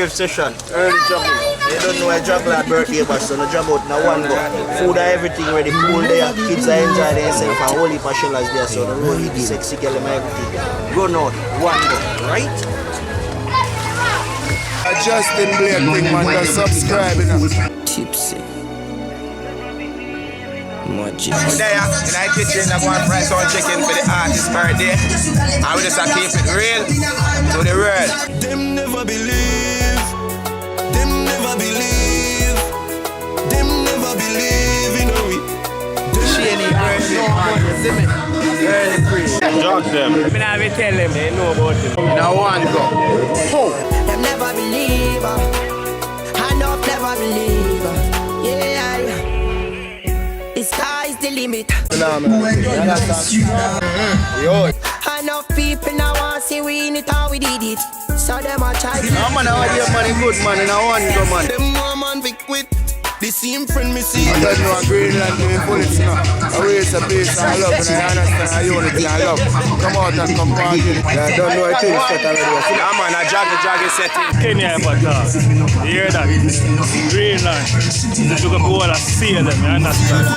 Rave session, early jogging. You don't know a juggler birthday, but so no jog out in one go. Food and everything ready, pool there. Kids are enjoying themselves and whole heap of shellers there, so the road the sexy girl and everything. Run out, one go, right? Justin Blake thing, man, just subscribe, you know. Tipsy. Much. There, in the kitchen, I'm going to fry some chicken for the artist's birthday. And we just keep it real to the world. Them never believe. Them never believe. Them never believe in we. Shady birthday, early free. Jog them. I mean, I will tell them they know about him. Now one go. Them never believe. I know never believe. Yeah. The sky's the limit. Enough people now want to see we in it how we did it. So them a try to. No man, I want your money good man, and I want you man. Them woman be quit. The same friend me see. I don't know a Greenland doing bullets now. I raise a place I love and I understand I unity I love. Come out and come party. I don't know a thing set already. Yeah, man, a jaggy setting. Kenya, but you hear that? Greenland. They took a goal and see them, you understand?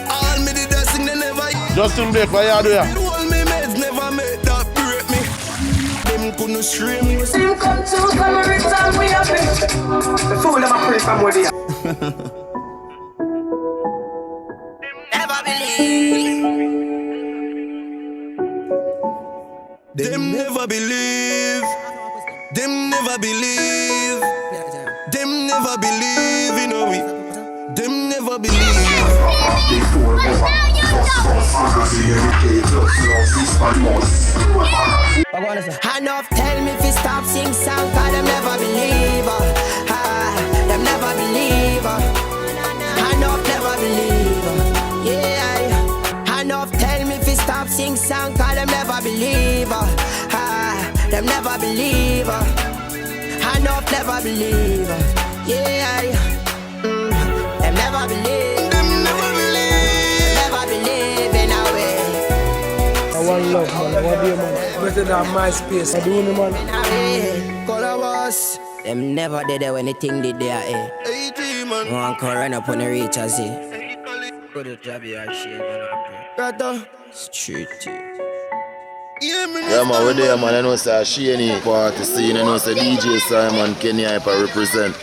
All me the dressing they never. Justin Blake, what you do here? All me meds never make that break me. Them couldn't stream me. Them come to come and return we happy. The fool them a pray from where they are. Never believe. Them never believe. Them never believe. Them never believe in we. Them never believe. Enough tell me if you stop sing song, cause them never believe. Them never believe. Enough never believe. Yeah. Enough tell me if you stop sing song, cause them never believe. Them never believe. Enough never believe. Yeah. Them never believe. Them never believe. Never believe in a way. One love, man. One day, man. Better than MySpace. I do it, man. Colors. Them never did it when the thing did there, eh? 80 man. One run up on the reach, I see. Good job, you are shit, man. Street. Yeah, man, we're there, man. I know say Shady party scene. I know say DJ Simon Kenya I represent.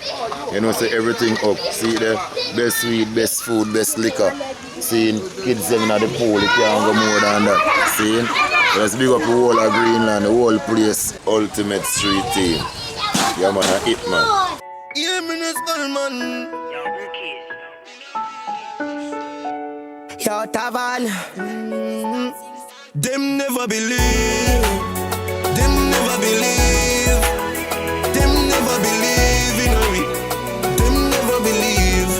You know say everything up. See there, best sweet, best food, best liquor. Seeing kids singing at the pool, you can't go more than that. Seeing, let's big up the whole of Greenland, the whole place, ultimate street team. Yeah man, a hit man. Yeah, minister man. Yo, Tavan. Them never believe. Them never believe. Them never believe in we. Them never believe.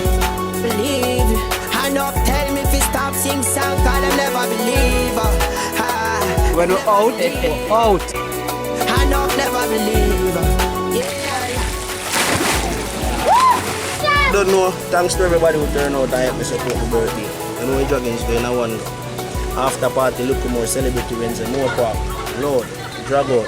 Believe. Enough tell me if you stop sing song, cause them never believe. When we're out, we're out. Enough never believe. Yeah. Don't know, thanks to everybody who turned out and helped me support my birthday. You know, we're jogging is doing a one go. After party, look more celebrity events and more pop. Lord, drag out.